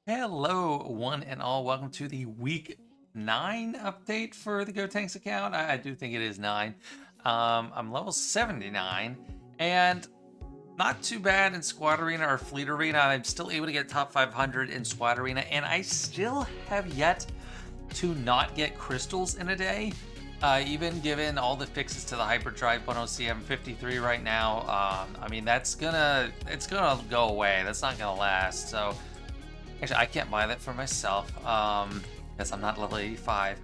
Hello, one and all. Welcome to the week 9 update for the Gotenks account. I do think it is 9. I'm level 79 and not too bad in Squad Arena or Fleet Arena. I'm still able to get top 500 in Squad Arena, and I still have yet to not get crystals in a day. Even given all the fixes to the Hyperdrive 10CM 53 right now, I mean it's gonna go away. That's not gonna last. So actually, I can't buy that for myself because I'm not level 85.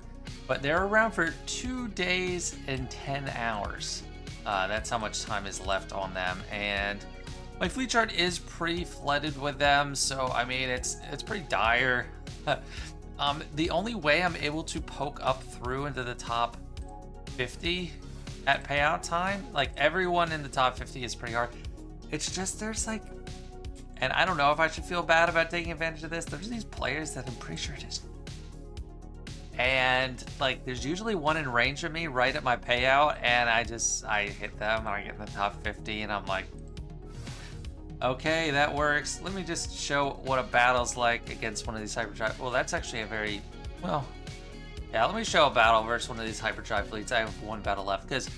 But they're around for 2 days and 10 hours. That's how much time is left on them, and my fleet chart is pretty flooded with them. So I mean, it's pretty dire. The only way I'm able to poke up through into the top 50 at payout time, like everyone in the top 50 is pretty hard. It's just there's like, and I don't know if I should feel bad about taking advantage of this. There's these players that I'm pretty sure just, and like there's usually one in range of me right at my payout, and I hit them and I get in the top 50, and I'm like, okay, that works. Let me just show what a battle's like against one of these hyperdrive. Well, that's actually a very, well, yeah, let me show a battle versus one of these hyperdrive fleets. I have one battle left because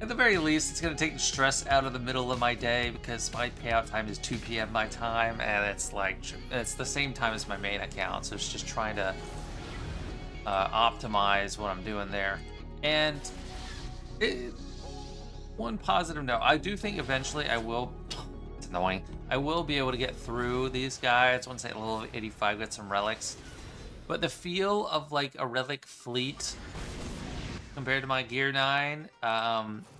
at the very least, it's going to take the stress out of the middle of my day because my payout time is 2 p.m. my time, and it's like, it's the same time as my main account, so it's just trying to optimize what I'm doing there. And one positive note, I do think eventually I will, it's annoying, I will be able to get through these guys once I level 85, get some relics. But the feel of like a relic fleet compared to my Gear 9,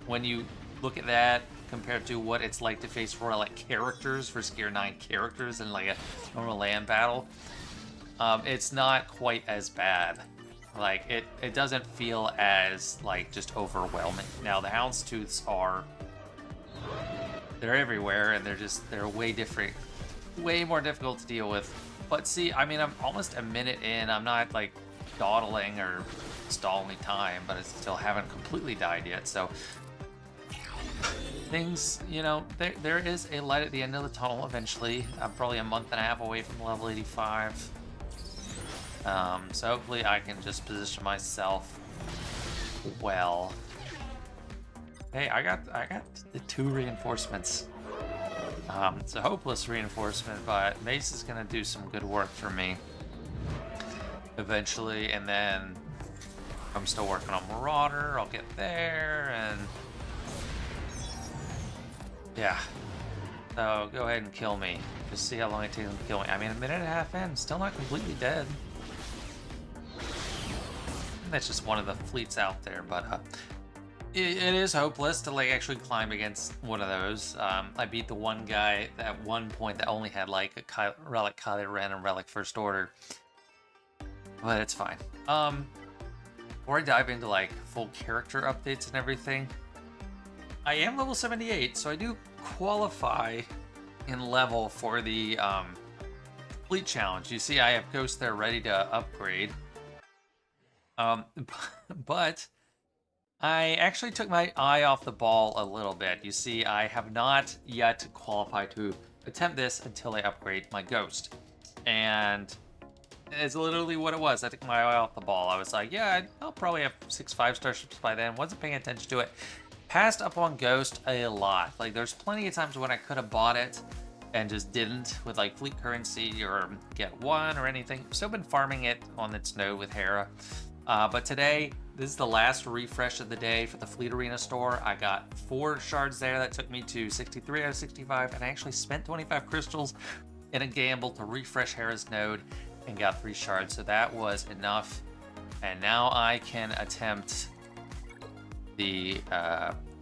when you look at that compared to what it's like to face relic characters versus Gear 9 characters in like a normal land battle, it's not quite as bad. Like it doesn't feel as like just overwhelming. Now the Houndstooths they're everywhere, and they're way different, way more difficult to deal with. But see, I mean, I'm almost a minute in. I'm not like dawdling or stalling time, but I still haven't completely died yet. So things, you know, there is a light at the end of the tunnel eventually. I'm probably a month and a half away from level 85. So hopefully I can just position myself well. Hey, I got the 2 reinforcements. It's a hopeless reinforcement, but Mace is gonna do some good work for me eventually, and then I'm still working on Marauder. I'll get there, and yeah. So go ahead and kill me. Just see how long it takes them to kill me. I mean, a minute and a half in, still not completely dead. And that's just one of the fleets out there, but it is hopeless to like actually climb against one of those. I beat the one guy at one point that only had like a relic Kylo Ren and relic First Order, but it's fine. Before I dive into like full character updates and everything, I am level 78, so I do qualify in level for the fleet challenge. You see, I have Ghost there ready to upgrade. But I actually took my eye off the ball a little bit. You see, I have not yet qualified to attempt this until I upgrade my Ghost. And it's literally what it was. I took my eye off the ball. I was like, yeah, I'll probably have 6 5-star ships by then. Wasn't paying attention to it. Passed up on Ghost a lot. Like, there's plenty of times when I could have bought it and just didn't with like fleet currency or get one or anything. Still been farming it on its node with Hera. But today, this is the last refresh of the day for the Fleet Arena store. I got 4 shards there. That took me to 63 out of 65, and I actually spent 25 crystals in a gamble to refresh Hera's node and got 3 shards. So that was enough. And now I can attempt the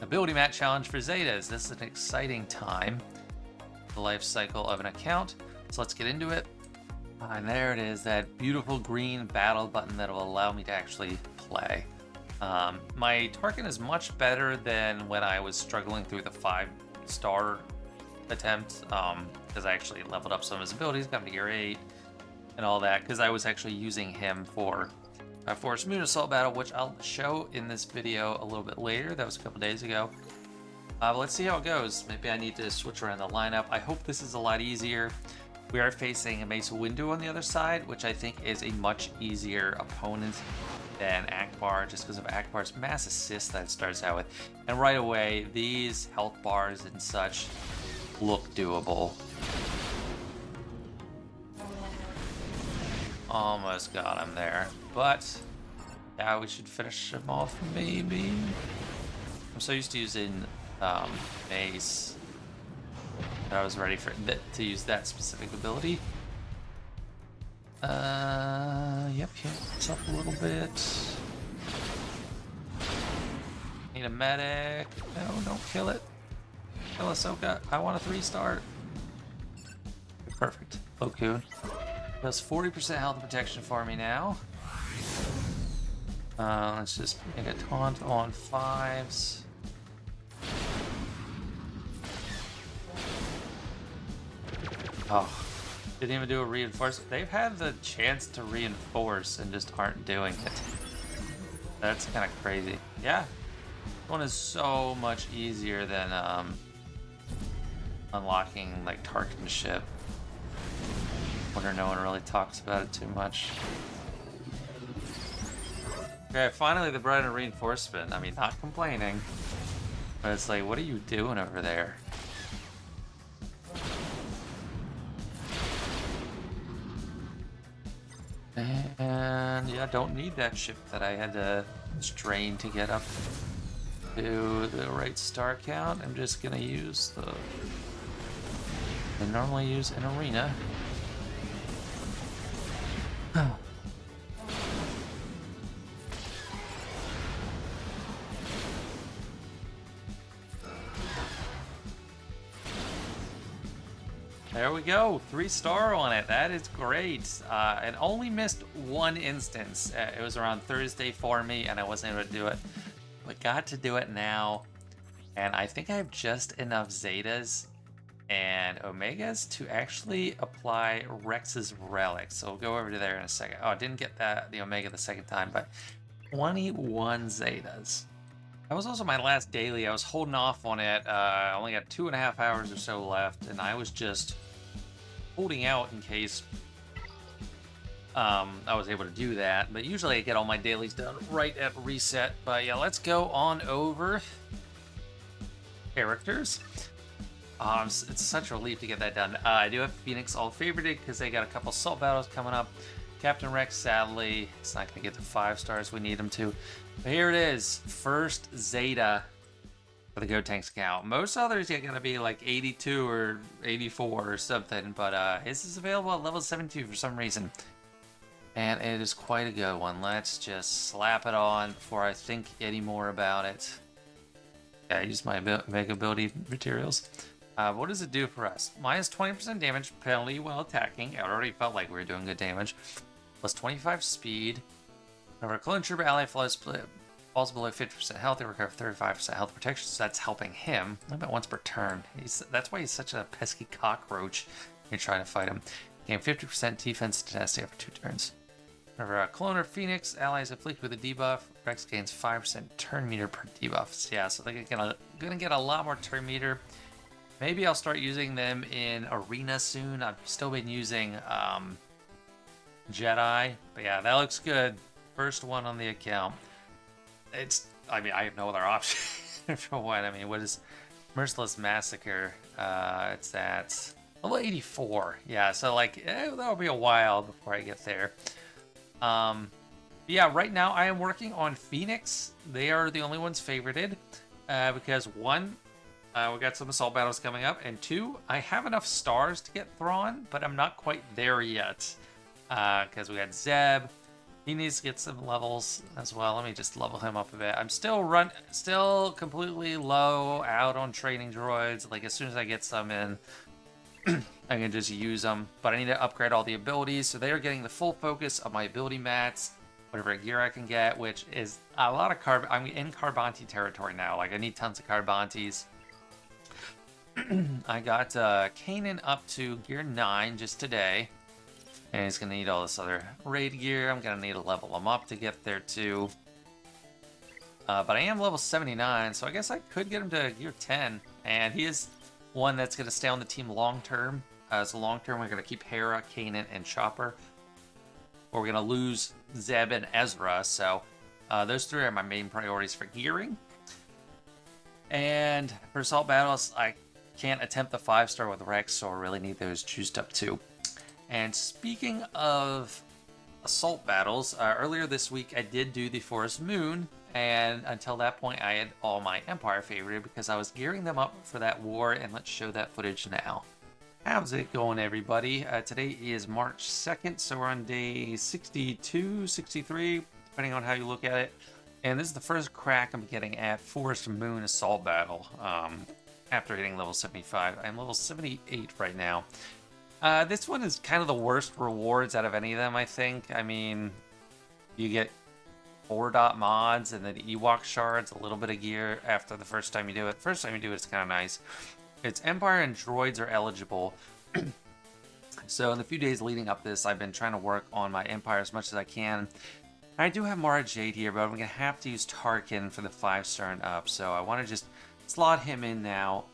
ability mat challenge for Zetas. This is an exciting time, the life cycle of an account. So let's get into it. And there it is, that beautiful green battle button that will allow me to actually play. My Tarkin is much better than when I was struggling through the 5-star attempt, because I actually leveled up some of his abilities, got him to Gear 8, and all that, because I was actually using him for my Force Moon Assault battle, which I'll show in this video a little bit later. That was a couple days ago. But let's see how it goes. Maybe I need to switch around the lineup. I hope this is a lot easier. We are facing a Mace Windu on the other side, which I think is a much easier opponent than Akbar, just because of Akbar's mass assist that it starts out with. And right away, these health bars and such look doable. Almost got him there, but yeah, we should finish him off maybe. I'm so used to using Mace that I was ready for to use that specific ability. Yep, heal up a little bit. Need a medic. No, don't kill it. Kill Ahsoka. I want a 3-star. Perfect. Lokun. Does 40% health protection for me now. Let's just make a taunt on 5s. Oh, didn't even do a reinforce. They've had the chance to reinforce and just aren't doing it. That's kind of crazy. Yeah, this one is so much easier than unlocking like Tarkin ship. Wonder no one really talks about it too much. Okay, finally they brought in a reinforcement. I mean, not complaining, but it's like, what are you doing over there? And yeah, don't need that ship that I had to strain to get up to the right star count. I'm just gonna use I normally use an arena. There we go, 3-star on it. That is great. It only missed one instance. It was around Thursday for me, and I wasn't able to do it. But got to do it now, and I think I have just enough Zetas and Omegas to actually apply Rex's relic. So we'll go over to there in a second. Oh, I didn't get the Omega the second time, but 21 Zetas. That was also my last daily. I was holding off on it. I only got 2.5 hours or so left, and I was just holding out in case I was able to do that. But usually I get all my dailies done right at reset. But yeah, let's go on over characters. It's such a relief to get that done. I do have Phoenix all favorited because they got a couple assault battles coming up. Captain Rex, sadly, it's not going to get the 5 stars we need him to. But here it is, first Zeta for the Gotenks account. Most others are going to be like 82 or 84 or something, but his is available at level 72 for some reason. And it is quite a good one. Let's just slap it on before I think any more about it. Yeah, I use my Mega ability materials. What does it do for us? Minus 20% damage penalty while attacking. It already felt like we were doing good damage. Plus 25 speed. Whenever a clone trooper ally falls below 50% health, they recover 35% health protection, so that's helping him. About once per turn. That's why he's such a pesky cockroach when you're trying to fight him. Gain 50% defense tenacity after 2 turns. Whenever a clone or Phoenix ally is afflicted with a debuff, Rex gains 5% turn meter per debuff. So yeah, so they're gonna get a lot more turn meter. Maybe I'll start using them in Arena soon. I've still been using Jedi, but yeah, that looks good. First one on the account. I mean, I have no other option for what. I mean, what is Merciless Massacre? It's at level 84. Yeah, so like, that'll be a while before I get there. Yeah, right now I am working on Phoenix. They are the only ones favorited because 1, we got some assault battles coming up, and 2, I have enough stars to get Thrawn, but I'm not quite there yet because we got Zeb. He needs to get some levels as well. Let me just level him up a bit. I'm still completely low out on training droids. Like as soon as I get some in, I can just use them. But I need to upgrade all the abilities, so they are getting the full focus of my ability mats, whatever gear I can get, which is a lot of I'm in Carbanti territory now. Like I need tons of Carbantis. I got Kanan up to gear 9 just today. And he's going to need all this other raid gear. I'm going to need to level him up to get there too. But I am level 79, so I guess I could get him to gear 10. And he is one that's going to stay on the team long term. As a long term, we're going to keep Hera, Kanan, and Chopper. Or we're going to lose Zeb and Ezra. So those three are my main priorities for gearing. And for assault battles, I can't attempt the 5-star with Rex, so I really need those juiced up too. And speaking of assault battles, earlier this week I did do the Forest Moon, and until that point I had all my Empire favorited because I was gearing them up for that war, and let's show that footage now. How's it going, everybody? Today is March 2nd, so we're on day 62, 63, depending on how you look at it. And this is the first crack I'm getting at Forest Moon Assault Battle after hitting level 75. I'm level 78 right now. This one is kind of the worst rewards out of any of them, I think. I mean, you get 4-dot mods and then Ewok shards, a little bit of gear after the first time you do it. First time you do it, it's kind of nice. It's Empire and droids are eligible. So in the few days leading up this, I've been trying to work on my Empire as much as I can. I do have Mara Jade here, but I'm going to have to use Tarkin for the 5-star and up. So I want to just slot him in now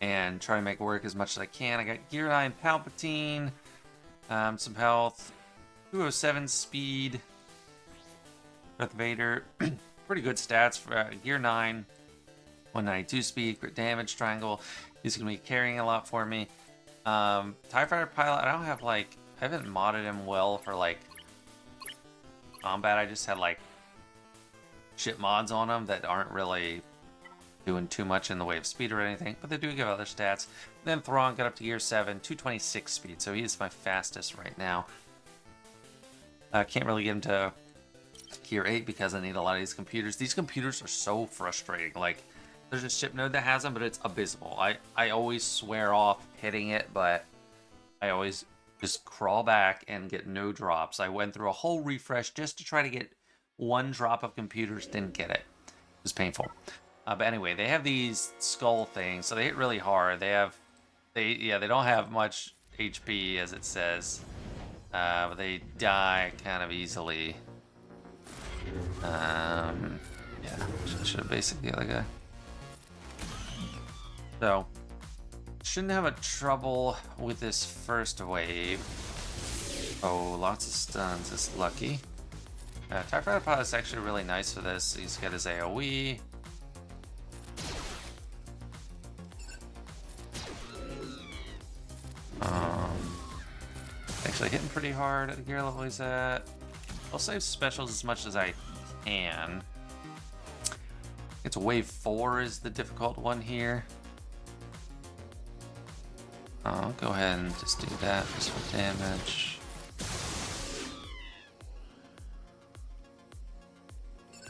and try to make it work as much as I can. I got Gear 9 Palpatine, some health, 207 speed, Darth Vader. Pretty good stats for Gear 9, 192 speed, crit damage, triangle. He's going to be carrying a lot for me. TIE Fighter Pilot, I don't have I haven't modded him well for combat. I just had shit mods on them that aren't really doing too much in the way of speed or anything, but they do give other stats. Then Thrawn got up to Gear 7, 226 speed, so he is my fastest right now. I can't really get him to Gear 8 because I need a lot of these computers. These computers are so frustrating. There's a ship node that has them, but it's abysmal. I always swear off hitting it, but I always just crawl back and get no drops. I went through a whole refresh just to try to get one drop of computers, didn't get it. It was painful. But anyway, they have these skull things, so they hit really hard. They don't have much HP, as it says, but they die kind of easily. Yeah, should have basic the other guy. So shouldn't have a trouble with this first wave. Oh, lots of stuns is lucky. TIE Fighter Pilot is actually really nice for this. He's got his AoE. Actually hitting pretty hard at the gear level he's at. I'll save specials as much as I can. It's wave 4 is the difficult one here. I'll go ahead and just do that just for damage.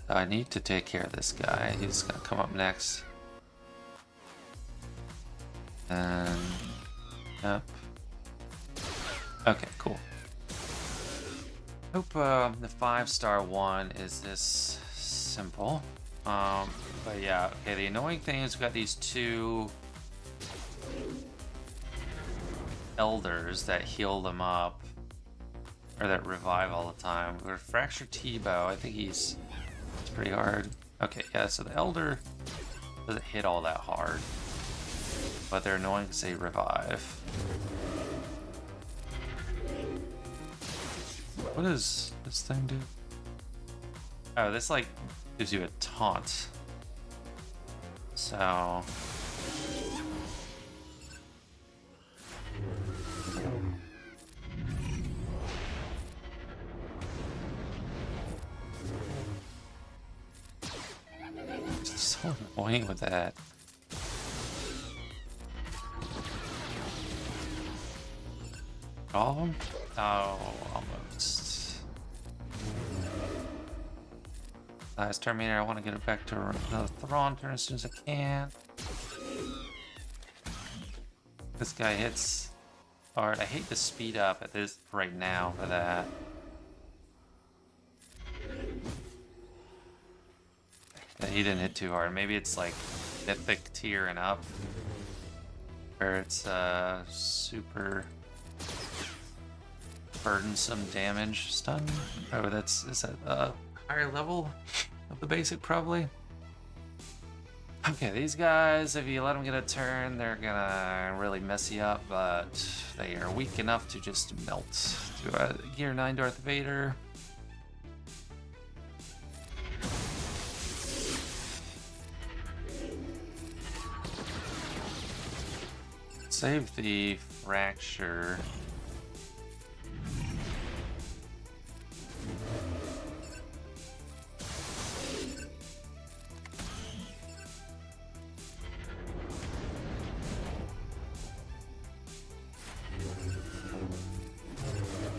I need to take care of this guy. He's gonna come up next. And up. Okay, cool. Hope the 5-star one is this simple. But yeah, okay, the annoying thing is we've got these two elders that heal them up, or that revive all the time. We're Fracture T-Bow. I think it's pretty hard. Okay, yeah, so the elder doesn't hit all that hard, but they're annoying because they revive. What does this thing do? Oh, this gives you a taunt. So so annoying with that. All of them? Oh, almost. Last Terminator, I want to get it back to the Thrawn turn as soon as I can. This guy hits hard. I hate to speed up at this right now for that. Yeah, he didn't hit too hard. Maybe it's mythic tier and up, where it's super burdensome damage stun. Oh, is that higher level of the basic probably. Okay, these guys, if you let them get a turn, they're gonna really mess you up, but they are weak enough to just melt. Do a Gear 9 Darth Vader. Save the fracture.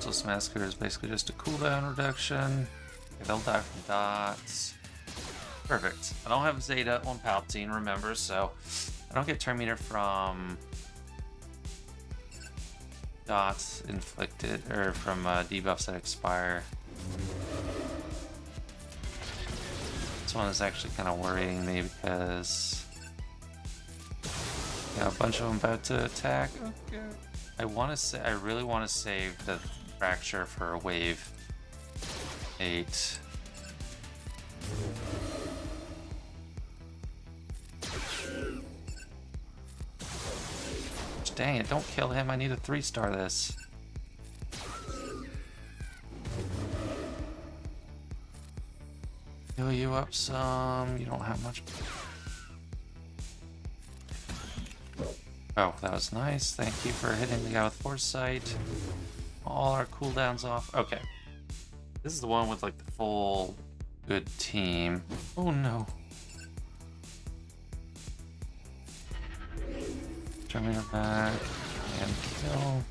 This Massacre is basically just a cooldown reduction. Okay, they'll die from dots. Perfect. I don't have Zeta on Palpatine, remember, so I don't get turn meter from dots inflicted, or from debuffs that expire. This one is actually kind of worrying me because a bunch of them about to attack. Okay. I really want to save the fracture for wave 8. Dang it, don't kill him. I need a 3-star this. Heal you up some. You don't have much. Oh, that was nice. Thank you for hitting the guy with Foresight. All our cooldowns off. Okay. This is the one with like the full good team. Oh no. Terminator back and kill.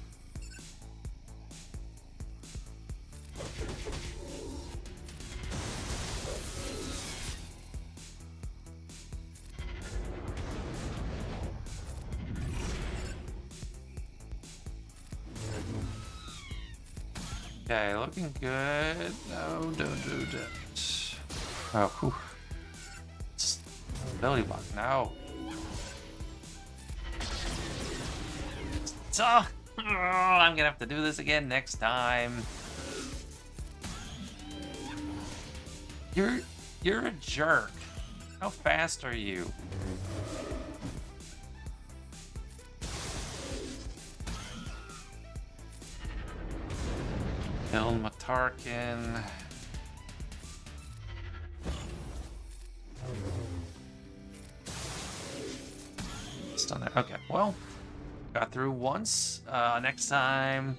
Okay, looking good. No, don't do that. Oh, whew. Ability block, no. So, I'm gonna have to do this again next time. You're a jerk. How fast are you? Kill Matarkin. Still there. Okay, well, got through once. Next time,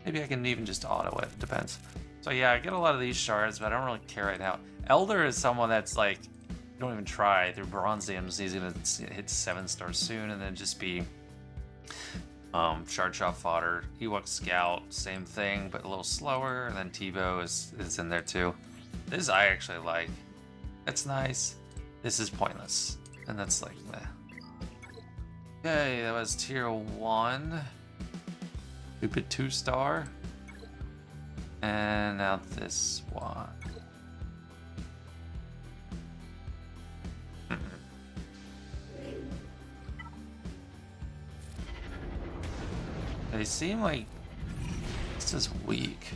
maybe I can even just auto it. Depends. So yeah, I get a lot of these shards, but I don't really care right now. Elder is someone that's like, don't even try. Through Bronziums, he's gonna hit 7 stars soon, and then just be shard shot fodder. Ewok Scout, same thing, but a little slower. And then Tebow is in there too. This I actually like. That's nice. This is pointless, and that's like meh. Okay, that was tier 1. Stupid 2-star. And now this one. They seem like this is weak.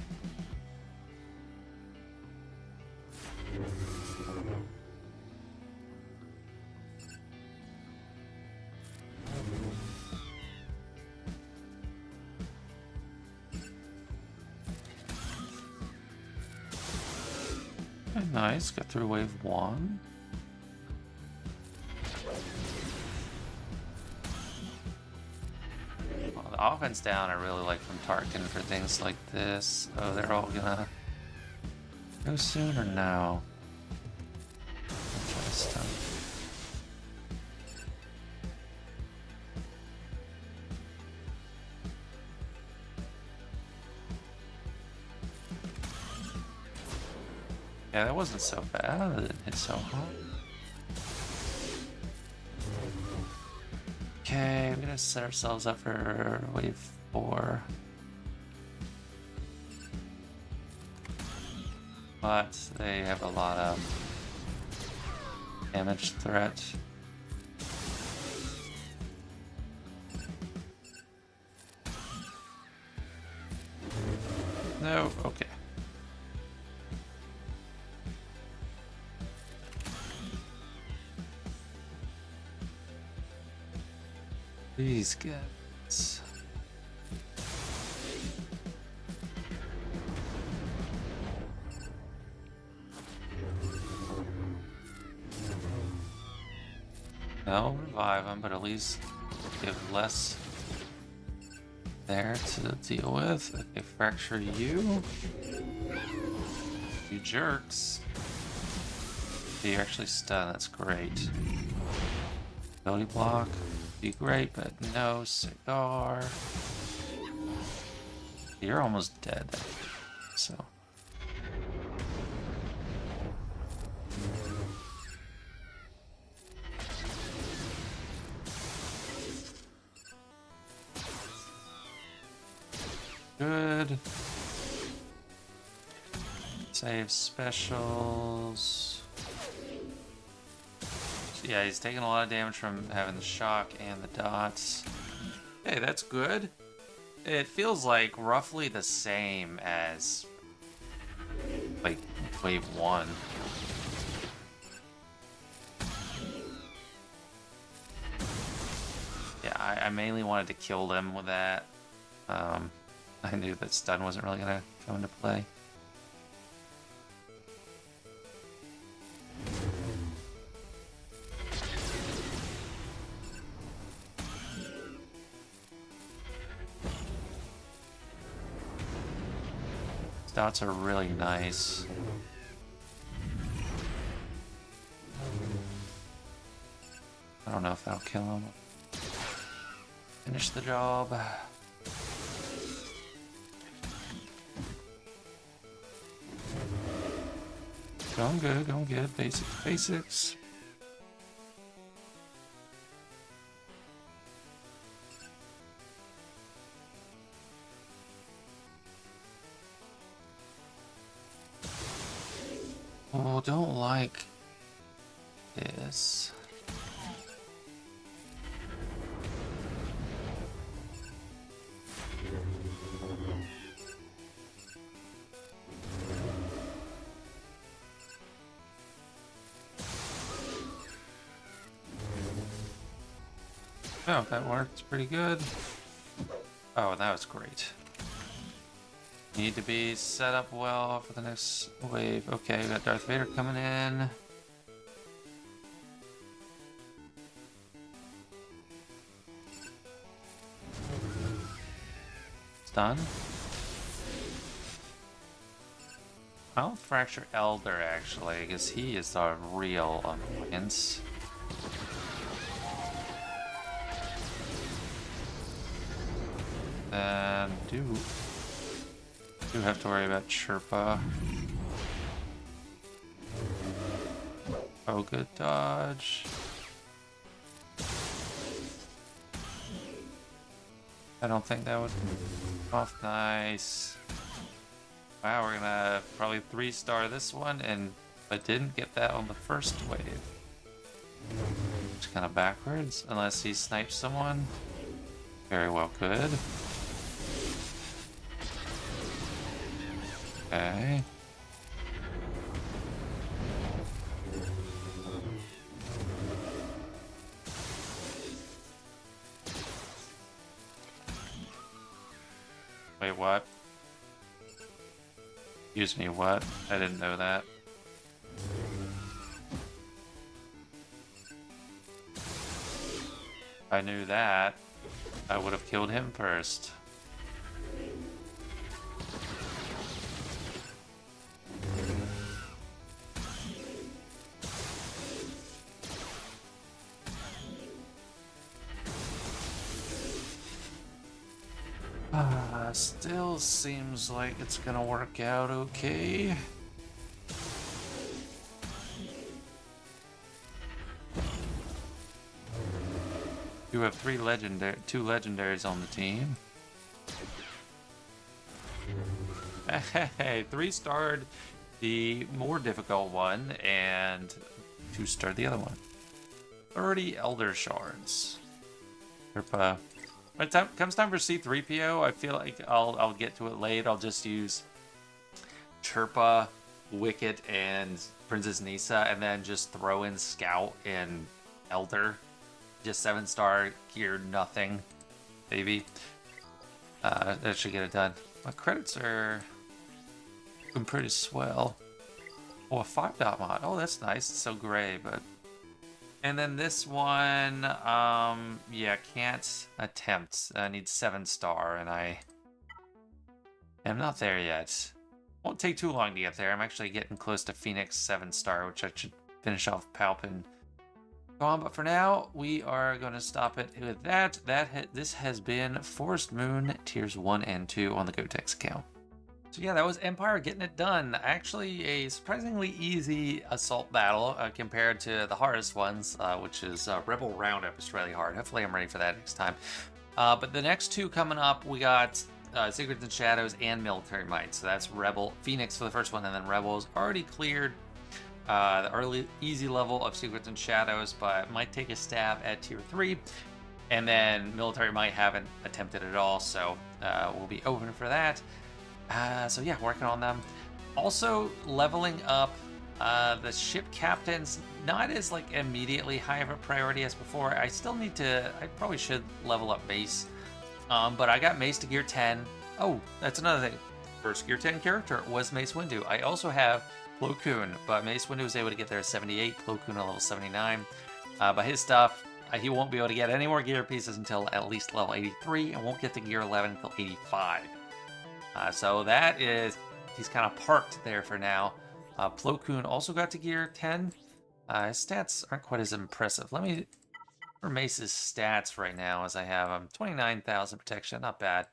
Nice, got through wave 1. Well, the offense down I really like from Tarkin for things like this. Oh, they're all gonna go soon or no? I'll try to stun. Yeah, that wasn't so bad. It didn't hit so hard. Okay, we're gonna set ourselves up for wave 4. But they have a lot of damage threat. No, okay. these guys. No, revive them, but at least give less there to deal with. Okay, fracture you. You jerks. You're actually stunned, that's great. Ability block, be great, but no cigar. You're almost dead, so. Good. Save specials. Yeah, he's taking a lot of damage from having the shock and the dots. Hey, that's good. It feels like roughly the same as like wave 1. Yeah, I mainly wanted to kill them with that. I knew that stun wasn't really gonna come into play. Dots are really nice. I don't know if that'll kill him. Finish the job. Going good, going good. Basics. Oh, don't like this. Oh, that worked pretty good. Oh, that was great. Need to be set up well for the next wave. Okay, we got Darth Vader coming in. Stun. I'll fracture Elder actually, because he is a real annoyance. Then do have to worry about Chirpa. Oh, good dodge. I don't think that would off. Nice. Wow, we're gonna probably 3-star this one, but didn't get that on the first wave. Just kind of backwards, unless he snipes someone. Very well could. Okay. Wait, what? Excuse me, what? I didn't know that. If I knew that, I would have killed him first. Still seems like it's gonna work out okay. You have two legendaries on the team. Hey, 3-starred the more difficult one and 2-starred the other one. 30 Elder Shards. When it comes time for C3PO, I feel like I'll get to it late. I'll just use Chirpa, Wicket, and Princess Nisa, and then just throw in Scout and Elder. just 7-star gear, nothing, maybe. That should get it done. My credits are looking pretty swell. Oh, a 5-dot mod. Oh, that's nice. It's so gray, but... And then this one, yeah, can't attempt. I need 7-star, and I am not there yet. Won't take too long to get there. I'm actually getting close to Phoenix 7-star, which I should finish off Palpin. Go on, but for now, we are going to stop it with that. This has been Forest Moon Tiers 1 and 2 on the Gotenks account. So yeah, that was Empire getting it done. Actually, a surprisingly easy assault battle compared to the hardest ones, which is Rebel Roundup is really hard. Hopefully I'm ready for that next time. But the next two coming up, we got Secrets and Shadows and Military Might. So that's Rebel Phoenix for the first one, and then Rebels already cleared the early easy level of Secrets and Shadows, but might take a stab at Tier 3. And then Military Might haven't attempted at all, so we'll be open for that. So yeah, working on them. Also leveling up the ship captains, not as like immediately high of a priority as before. I still need to, I probably should level up Mace. But I got Mace to gear 10. Oh, that's another thing. First gear 10 character was Mace Windu. I also have Plo Koon, but Mace Windu was able to get there at 78, Plo Koon at level 79. But his stuff, he won't be able to get any more gear pieces until at least level 83, and won't get to gear 11 until 85. So that is, he's kind of parked there for now. Plo Koon also got to gear 10. His stats aren't quite as impressive. Let me, for Mace's stats right now as I have him. 29,000 protection, not bad.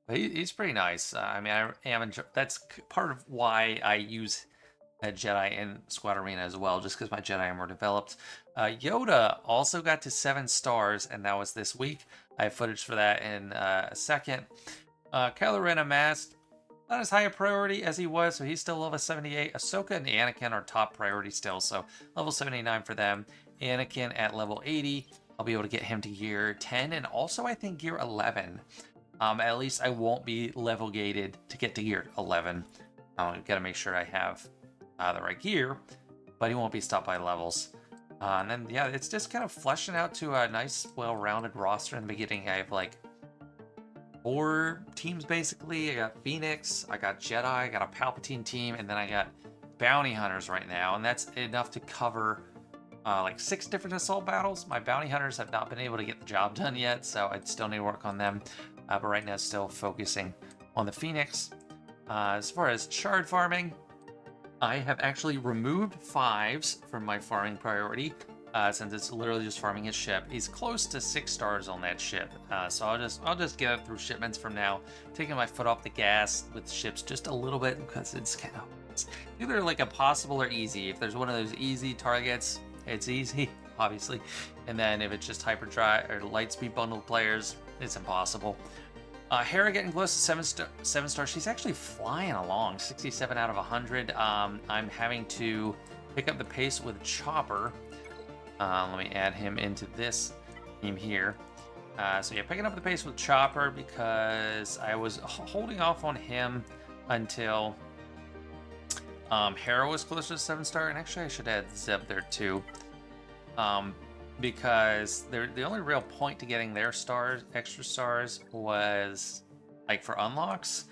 But he's pretty nice. I mean, I am that's part of why I use a Jedi in Squad Arena as well, just because my Jedi are more developed. Yoda also got to 7 stars, and that was this week. I have footage for that in a second. Kylo Ren amassed not as high a priority as he was, so he's still level 78. Ahsoka and Anakin are top priority still, so level 79 for them. Anakin at level 80, I'll be able to get him to gear 10, and also I think gear 11. At least I won't be level gated to get to gear 11. I've got to make sure I have the right gear, but he won't be stopped by levels. And then, yeah, it's just kind of fleshing out to a nice, well-rounded roster in the beginning. I have, like, 4 teams, basically. I got Phoenix, I got Jedi, I got a Palpatine team, and then I got Bounty Hunters right now, and that's enough to cover like 6 different assault battles. My Bounty Hunters have not been able to get the job done yet, so I still need to work on them. But right now, still focusing on the Phoenix. As far as shard farming, I have actually removed 5s from my farming priority, since it's literally just farming his ship. He's close to 6 stars on that ship, so I'll just get it through shipments from now, taking my foot off the gas with ships just a little bit, because it's kind of, it's either like impossible or easy. If there's one of those easy targets, it's easy, obviously, and then if it's just hyperdrive or light speed bundled players, it's impossible. Hera getting close to 7 stars. She's actually flying along, 67 out of 100. I'm having to pick up the pace with Chopper. Let me add him into this team here. So yeah, picking up the pace with Chopper because I was holding off on him until Hera was closer to 7 star, and actually I should add Zeb there too. Because the only real point to getting their stars, extra stars, was like for unlocks.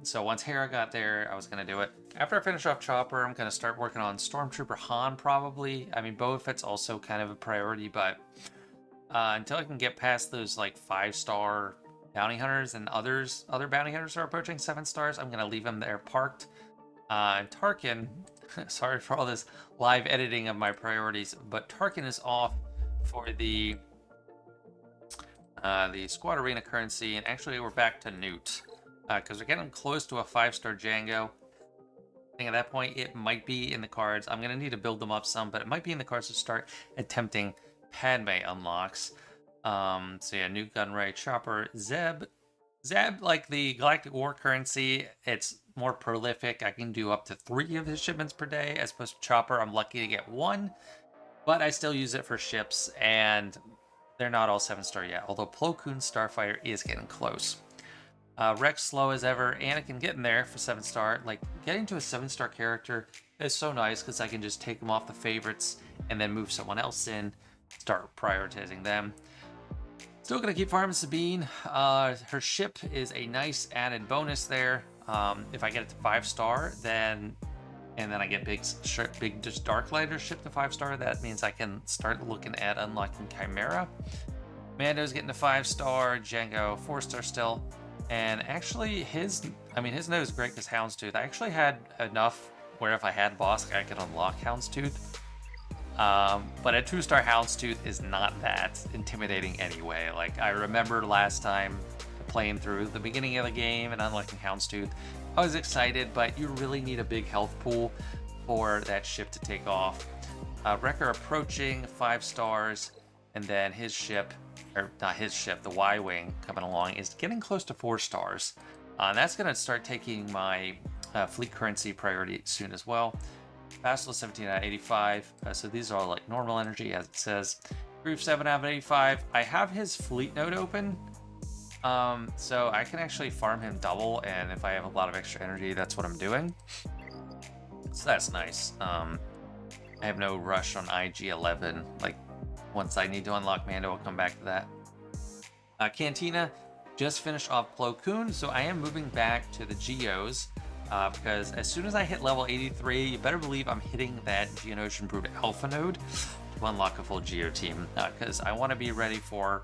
So once Hera got there, I was gonna do it. After I finish off Chopper, I'm gonna start working on Stormtrooper Han probably. I mean, Boba Fett's also kind of a priority, but until I can get past those like 5-star bounty hunters and other bounty hunters are approaching 7 stars, I'm gonna leave them there parked. And Tarkin, sorry for all this live editing of my priorities, but Tarkin is off for the Squad Arena currency, and actually we're back to Newt, because we're getting close to a 5-star Django. I think at that point it might be in the cards. I'm going to need to build them up some, but it might be in the cards to start attempting Padme unlocks. So yeah, Newt Gunray, Chopper, Zeb, like the Galactic War currency, it's more prolific. I can do up to 3 of his shipments per day, as opposed to Chopper, I'm lucky to get 1, but I still use it for ships, and they're not all 7-star yet, although Plo Koon Starfighter is getting close. Rex slow as ever, Anakin getting there for 7-star. Like, getting to a 7-star character is so nice, because I can just take them off the favorites and then move someone else in. start prioritizing them. Still gonna keep farming Sabine. Her ship is a nice added bonus there. If I get it to 5-star, then I get big just Darklighter ship to 5-star. That means I can start looking at unlocking Chimera. Mando's getting to 5-star. Django 4-star still. And actually, his node is great because Houndstooth. I actually had enough where if I had boss, I could unlock Houndstooth. But a 2-star Houndstooth is not that intimidating anyway. Like, I remember last time playing through the beginning of the game and unlocking Houndstooth, I was excited, but you really need a big health pool for that ship to take off. Wrecker approaching 5 stars, and then his ship, or not his ship, the Y-Wing coming along is getting close to 4 stars. And that's going to start taking my fleet currency priority soon as well. Basilisk 17 out of 85, so these are like normal energy as it says. Groove 7 out of 85. I have his fleet node open, so I can actually farm him double, and if I have a lot of extra energy, that's what I'm doing. So that's nice. I have no rush on IG-11. Like, once I need to unlock Mando, I'll come back to that. Cantina just finished off Plo Koon, so I am moving back to the Geos. Because as soon as I hit level 83, you better believe I'm hitting that Geonosian Brood Alpha node to unlock a full Geo team. Because I want to be ready for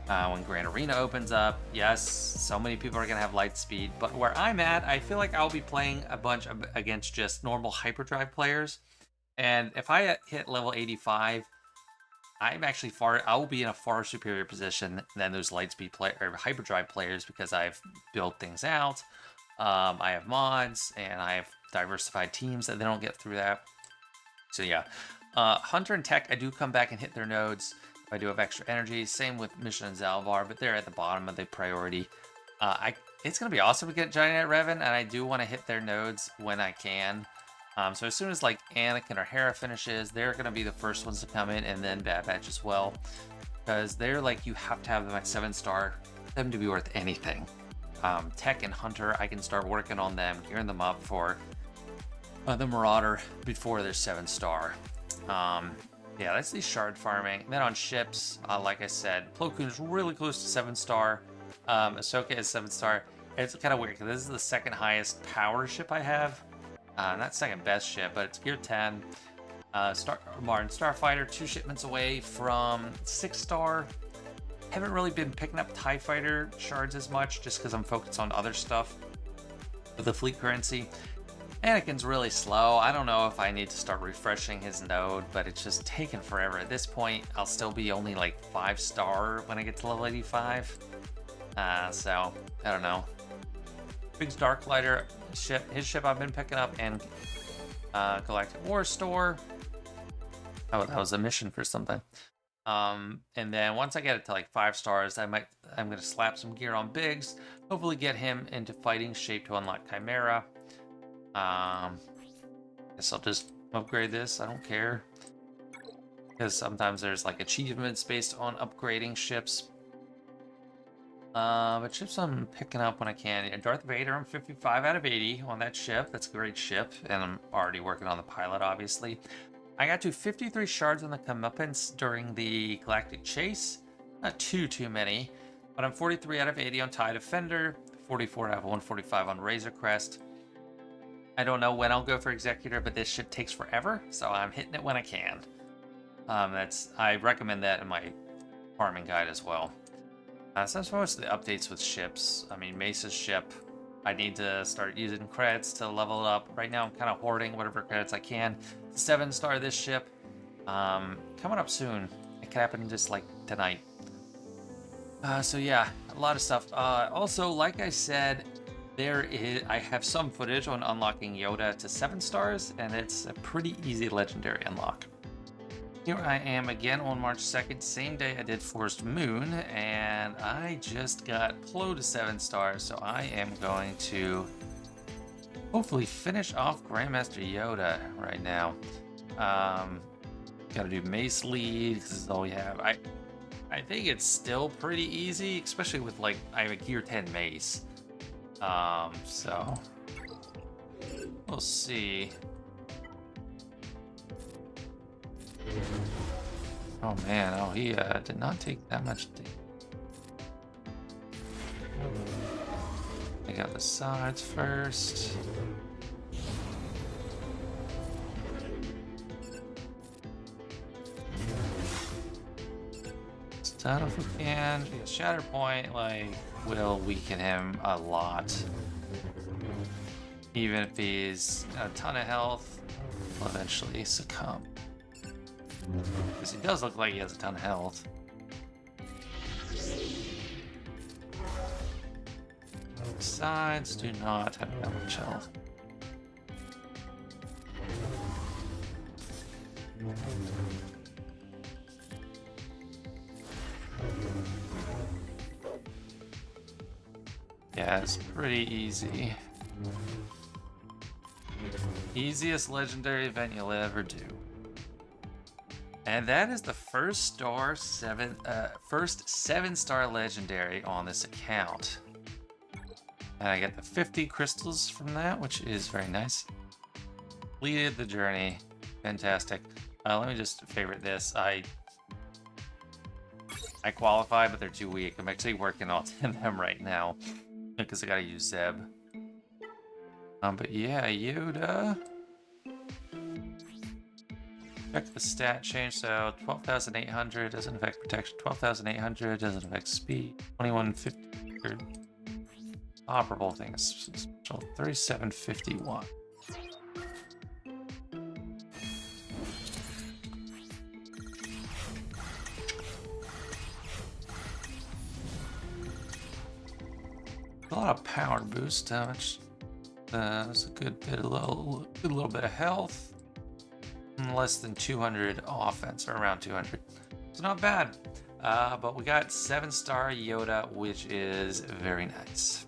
when Grand Arena opens up. Yes, so many people are going to have light speed, but where I'm at, I feel like I'll be playing a bunch against just normal hyperdrive players. And if I hit level 85, I'm actually I will be in a far superior position than those lightspeed or hyperdrive players because I've built things out. I have mods and I have diversified teams that they don't get through that. So yeah, Hunter and Tech, I do come back and hit their nodes if I do have extra energy. Same with Mission and Zalvar, but they're at the bottom of the priority. It's gonna be awesome to get Giant Revan, and I do want to hit their nodes when I can. So as soon as like Anakin or Hera finishes, they're gonna be the first ones to come in, and then Bad Batch as well, because they're like, you have to have them at 7-star for them to be worth anything. Tech and Hunter, I can start working on them, gearing them up for the Marauder before they're 7-star. Yeah, that's the shard farming. And then on ships, like I said, Plo Koon is really close to 7-star. Ahsoka is 7-star. It's kind of weird because this is the second highest power ship I have. Not second best ship, but it's gear 10. Martin Starfighter, 2 shipments away from 6-star. Haven't really been picking up TIE Fighter shards as much just because I'm focused on other stuff with the fleet currency. Anakin's really slow. I don't know if I need to start refreshing his node, but it's just taking forever. At this point, I'll still be only like 5-star when I get to level 85. So, I don't know. Big's Darklighter ship, his ship I've been picking up, and Galactic War Store. Oh, that was a mission for something. And then once I get it to like 5 stars, I'm gonna slap some gear on Biggs, hopefully get him into fighting shape to unlock Chimera. Guess I'll just upgrade this, I don't care. Because sometimes there's like achievements based on upgrading ships. But ships I'm picking up when I can. Darth Vader, I'm 55 out of 80 on that ship. That's a great ship, and I'm already working on the pilot, obviously. I got to 53 shards on the comeuppance during the Galactic Chase. Not too many, but I'm 43 out of 80 on TIE Defender, 44 out of 145 on Razor Crest. I don't know when I'll go for Executor, but this ship takes forever, so I'm hitting it when I can. I recommend that in my farming guide as well. So that's most of the updates with ships. I mean, Mesa's ship, I need to start using credits to level it up. Right now I'm kind of hoarding whatever credits I can. 7-star this ship. Coming up soon. It could happen just like tonight. So yeah, a lot of stuff. Also, like I said, I have some footage on unlocking Yoda to 7 stars, and it's a pretty easy legendary unlock. Here I am again on March 2nd, same day I did Forest Moon, and I just got Plo to 7 stars, so I am going to hopefully finish off Grandmaster Yoda right now. Gotta do Mace Lead, because this is all we have. I think it's still pretty easy, especially with like, I have a Gear 10 Mace. So we'll see. Oh man, oh he did not take that much damage. Take out the sides first. Stun if we can. Shatter Point, like, will weaken him a lot. Even if he's a ton of health, he'll eventually succumb. Because he does look like he has a ton of health. Sides do not have that much health. Yeah, it's pretty easy. Easiest legendary event you'll ever do. And that is the first 7-star legendary on this account. And I get the 50 crystals from that, which is very nice. Completed the journey. Fantastic. Let me just favorite this. I qualify, but they're too weak. I'm actually working on them right now because I gotta use Zeb. But yeah, Yoda. Check the stat change. So 12,800 doesn't affect protection. 12,800 doesn't affect speed. 2150. Operable things. Special 3751. A lot of power boost, which that's a good little bit of health. Less than 200 offense, or around 200. It's not bad. But we got 7-star Yoda, which is very nice.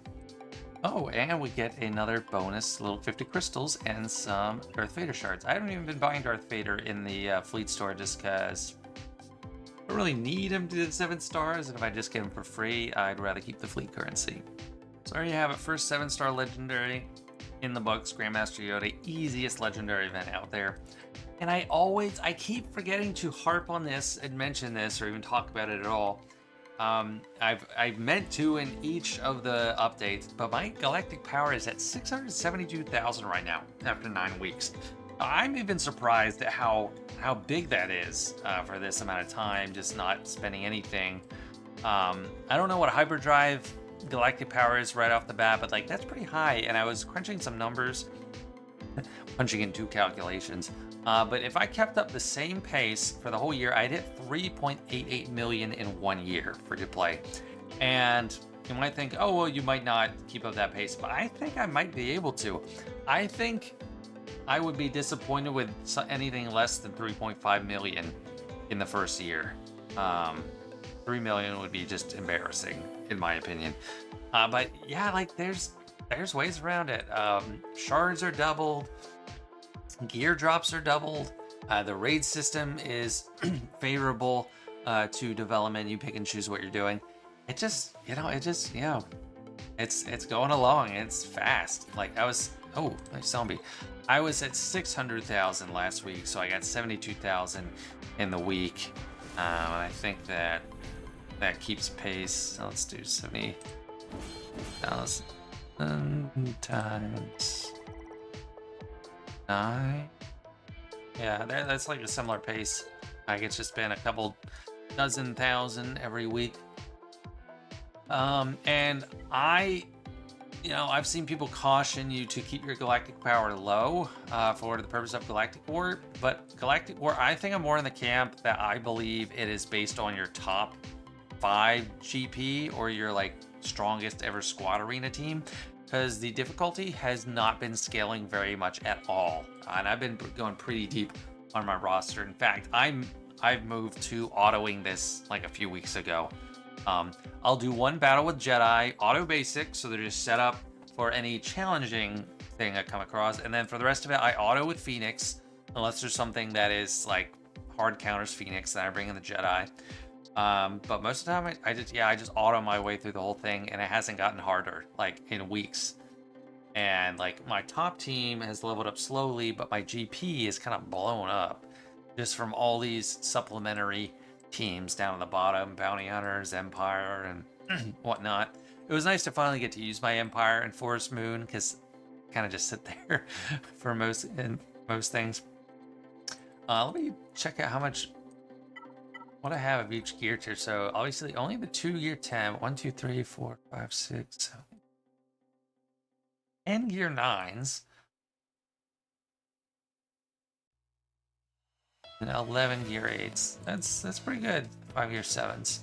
Oh, and we get another bonus little 50 crystals and some Darth Vader shards. I haven't even been buying Darth Vader in the fleet store just because I don't really need him to do 7 stars, and if I just get him for free, I'd rather keep the fleet currency. So there you have it, first 7-star legendary in the books, Grandmaster Yoda, easiest legendary event out there. And I keep forgetting to harp on this and mention this or even talk about it at all. I've meant to in each of the updates, but my galactic power is at 672,000 right now after 9 weeks. I'm even surprised at how big that is for this amount of time, just not spending anything. I don't know what hyperdrive galactic power is right off the bat, but like that's pretty high. And I was crunching some numbers, punching in 2 calculations. But if I kept up the same pace for the whole year, I'd hit 3.88 million in 1 year free to play. And you might think, oh, well, you might not keep up that pace, but I think I might be able to. I think I would be disappointed with anything less than 3.5 million in the first year. 3 million would be just embarrassing, in my opinion. But yeah, like there's ways around it. Shards are doubled. Gear drops are doubled. The raid system is favorable to development. You pick and choose what you're doing. It's going along. It's fast. Like nice zombie. I was at 600,000 last week, so I got 72,000 in the week. I think that keeps pace. So let's do 70,000 times 9. Yeah, that's like a similar pace. I get to spend a couple dozen thousand every week. And I've seen people caution you to keep your galactic power low for the purpose of Galactic War. But Galactic War, I think I'm more in the camp that I believe it is based on your top 5 GP or your like strongest ever squad arena team. Because the difficulty has not been scaling very much at all. And I've been going pretty deep on my roster. In fact, I've moved to autoing this like a few weeks ago. I'll do 1 battle with Jedi, auto basic, so they're just set up for any challenging thing I come across. And then for the rest of it, I auto with Phoenix, unless there's something that is like hard counters Phoenix, then I bring in the Jedi. But most of the time I just auto my way through the whole thing, and it hasn't gotten harder like in weeks. And like my top team has leveled up slowly, but my GP is kind of blown up just from all these supplementary teams down at the bottom, bounty hunters, empire, and whatnot. It was nice to finally get to use my empire and forest moon because kind of just sit there for most things. Let me check out how much what I have of each gear tier. So obviously only the 2 gear 10, 1, 2, 3, 4, 5, 6, 7, 10 gear 9s. And 11 gear 8s. That's pretty good. 5 gear 7s.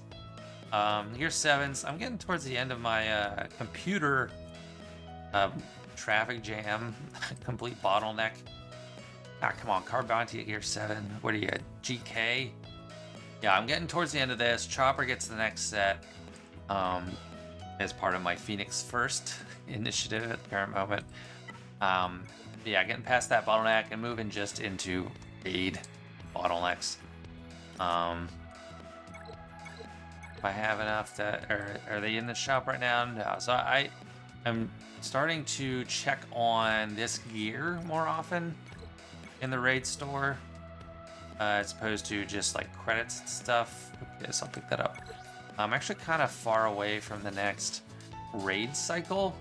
Gear 7s. I'm getting towards the end of my computer traffic jam, complete bottleneck. Ah, come on, car bounty at gear 7. What are you at? GK? Yeah, I'm getting towards the end of this. Chopper gets the next set as part of my Phoenix First initiative at the current moment. Yeah, getting past that bottleneck and moving just into raid bottlenecks. If I have enough that are they in the shop right now? No. So I'm starting to check on this gear more often in the raid store, as opposed to just like credits and stuff. Yes, I'll pick that up. I'm actually kind of far away from the next raid cycle,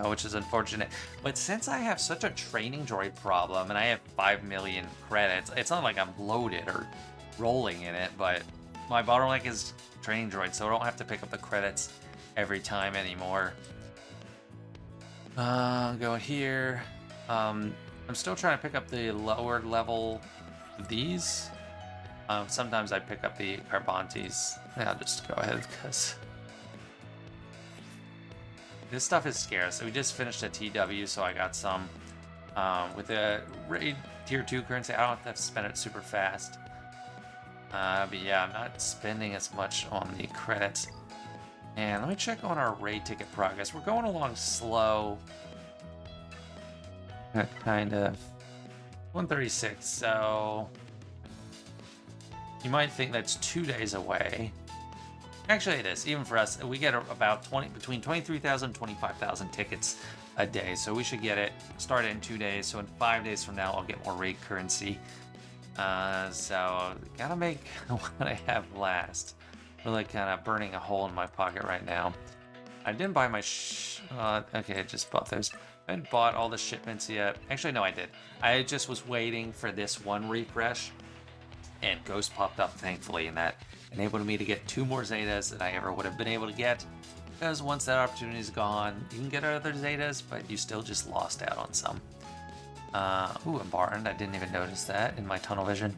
which is unfortunate. But since I have such a training droid problem and I have 5 million credits, it's not like I'm loaded or rolling in it, but my bottleneck is training droid, so I don't have to pick up the credits every time anymore. Going here. I'm still trying to pick up the lower level of these. Sometimes I pick up the Carbontes. Yeah, I'll just go ahead because this stuff is scarce. So we just finished a TW, so I got some. With the raid tier 2 currency, I don't have to spend it super fast. But yeah, I'm not spending as much on the credits. And let me check on our raid ticket progress. We're going along slow. Kind of. 136, so you might think that's 2 days away. Actually, it is. Even for us, we get about between 23,000 and 25,000 tickets a day. So we should get it started in 2 days. So in 5 days from now, I'll get more raid currency. So gotta make what I have last. Really kind of burning a hole in my pocket right now. I didn't buy my okay, I just bought those. I haven't bought all the shipments yet. Actually, no, I did. I just was waiting for this one refresh, and Ghost popped up, thankfully, and that enabled me to get 2 more Zetas than I ever would have been able to get. Because once that opportunity is gone, you can get other Zetas, but you still just lost out on some. Ooh, I'm barred. I didn't even notice that in my tunnel vision.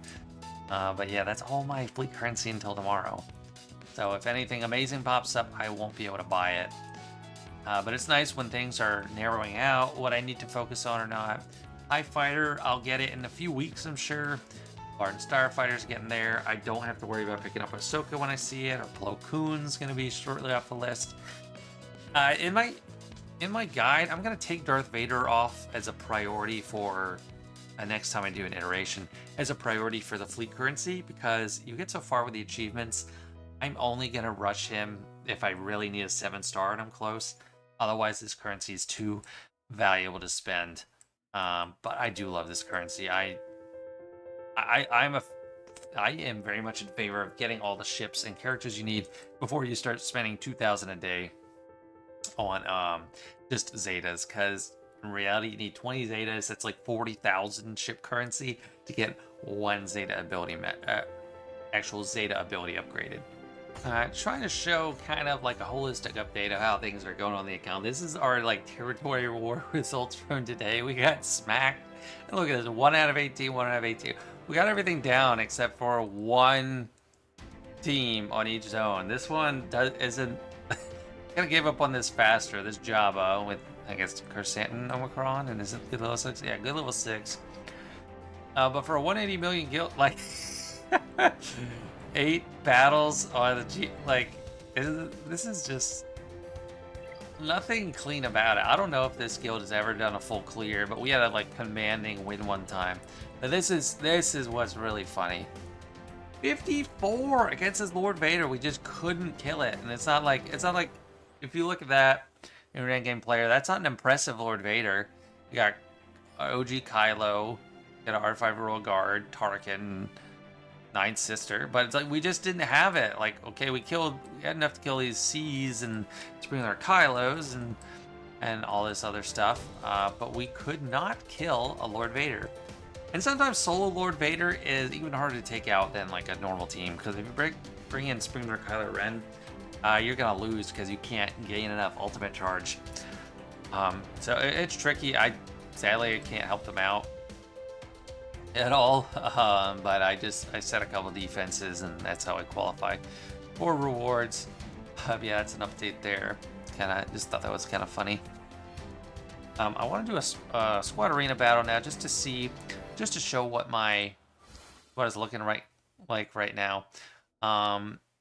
But yeah, that's all my fleet currency until tomorrow. So if anything amazing pops up, I won't be able to buy it. But it's nice when things are narrowing out what I need to focus on or not. TIE Fighter, I'll get it in a few weeks, I'm sure. Barton Starfighter's getting there. I don't have to worry about picking up Ahsoka when I see it, or Plo Koon's going to be shortly off the list. In my guide, I'm going to take Darth Vader off as a priority for next time I do an iteration, as a priority for the fleet currency, because you get so far with the achievements, I'm only going to rush him if I really need a 7-star and I'm close. Otherwise, this currency is too valuable to spend. But I do love this currency. I am very much in favor of getting all the ships and characters you need before you start spending 2,000 a day on just Zetas, because in reality you need 20 Zetas. That's like 40,000 ship currency to get one Zeta ability actual Zeta ability upgraded. Trying to show kind of like a holistic update of how things are going on the account. This is our like territory war results from today. We got smacked. And look at this, 1 out of 18, 1 out of 18. We got everything down except for one team on each zone. This one isn't gonna give up on this faster. This Java with, I guess, Corsantin Omicron, and is it good level 6? Yeah, good level 6. But for a 180 million guild, like 8 battles on the G, like this is just nothing clean about it. I don't know if this guild has ever done a full clear, but we had a like commanding win one time. But this is what's really funny. 54 against his Lord Vader. We just couldn't kill it, and it's not like if you look at that in a game player, that's not an impressive Lord Vader. You got OG Kylo, you got an R5 Royal Guard, Tarkin, Nine Sister, but it's like we just didn't have it. Like, okay, we had enough to kill these C's and Springer Kylos and all this other stuff, but we could not kill a Lord Vader. And sometimes solo Lord Vader is even harder to take out than like a normal team, because if you bring in Springer Kylo Ren, you're gonna lose because you can't gain enough ultimate charge. So it's tricky. Sadly I can't help them out at all, but I set a couple defenses, and that's how I qualify for rewards. Yeah, it's an update there. Just thought that was kind of funny. I want to do a squad arena battle now, just to show what is looking right now.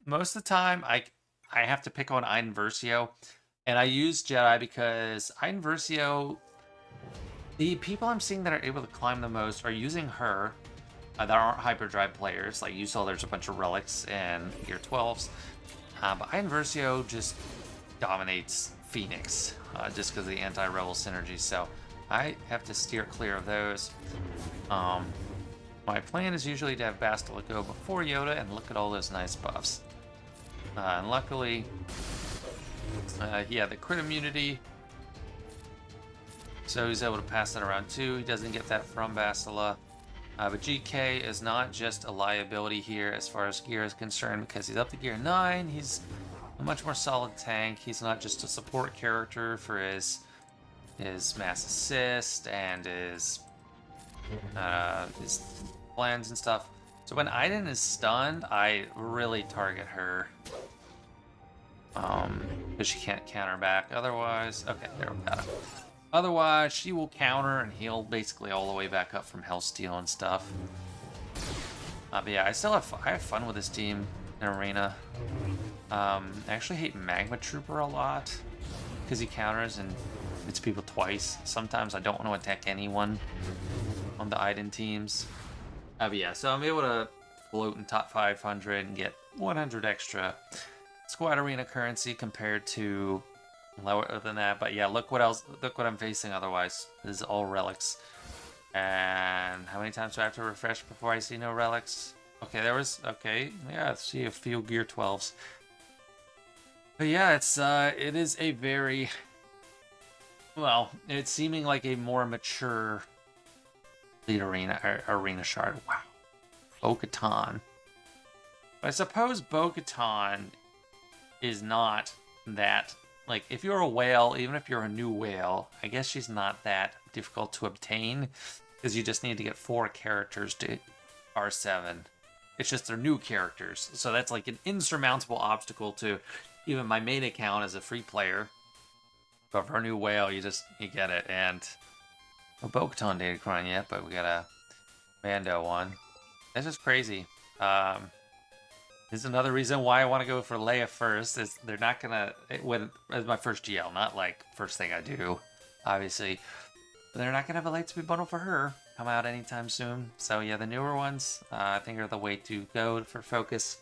Most of the time I have to pick on Iden Versio, and I use Jedi because Iden Versio, the people I'm seeing that are able to climb the most are using her, that aren't hyperdrive players. Like you saw, there's a bunch of relics and gear 12s, but Iden Versio just dominates Phoenix, just because of the anti-rebel synergy. So I have to steer clear of those. My plan is usually to have Bastila go before Yoda, and look at all those nice buffs. And luckily, the crit immunity, so he's able to pass that around too. He doesn't get that from Bastila. But GK is not just a liability here as far as gear is concerned, because he's up to gear 9. He's a much more solid tank. He's not just a support character for his mass assist and his plans and stuff. So when Iden is stunned, I really target her, because she can't counter back. Otherwise, okay, there we got it. Otherwise, she will counter and heal basically all the way back up from Hellsteel and stuff. But yeah, I have fun with this team in Arena. I actually hate Magma Trooper a lot because he counters and hits people twice. Sometimes I don't want to attack anyone on the Iden teams. But yeah, so I'm able to float in top 500 and get 100 extra squad arena currency compared to lower than that. But yeah, look what I'm facing otherwise. This is all relics. And how many times do I have to refresh before I see no relics? Okay, yeah, I see a few gear 12s. But yeah, it is a very, well, it's seeming like a more mature lead arena shard. Wow. Bo-Katan. I suppose Bo-Katan is not that, like, if you're a whale, even if you're a new whale, I guess she's not that difficult to obtain, because you just need to get 4 characters to R7. It's just they're new characters, so that's like an insurmountable obstacle to even my main account as a free player. But for a new whale, you get it. And no Bo-Katan Datacron yet, but we got a Mando one. That's just crazy. This is another reason why I want to go for Leia first. Is they're not gonna, as my first GL, not like first thing I do, obviously. But they're not gonna have a Lightspeed bundle for her come out anytime soon. So yeah, the newer ones I think are the way to go for focus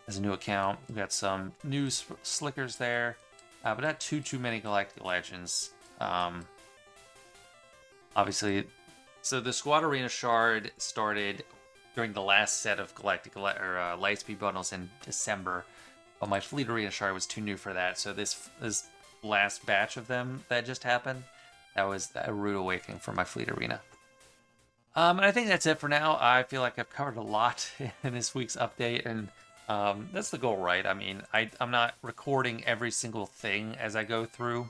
as a new account. We got some new slickers there, but not too many Galactic Legends. Obviously, so the Squad Arena Shard started during the last set of Galactic Lightspeed bundles in December, but my Fleet Arena Shard was too new for that. So this last batch of them that just happened, that was a rude awakening for my Fleet Arena. And I think that's it for now. I feel like I've covered a lot in this week's update, and that's the goal, right? I mean, I'm not recording every single thing as I go through,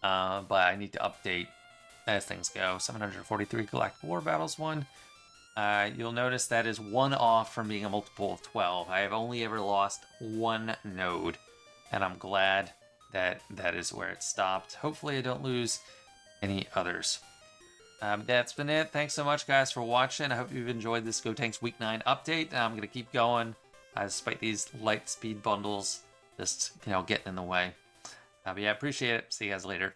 but I need to update as things go. 743 Galactic War Battles won. You'll notice that is 1 off from being a multiple of 12. I have only ever lost 1 node, and I'm glad that that is where it stopped. Hopefully I don't lose any others. That's been it. Thanks so much, guys, for watching. I hope you've enjoyed this Gotenks Week 9 update. I'm going to keep going, despite these light speed bundles just, getting in the way. But yeah, I appreciate it. See you guys later.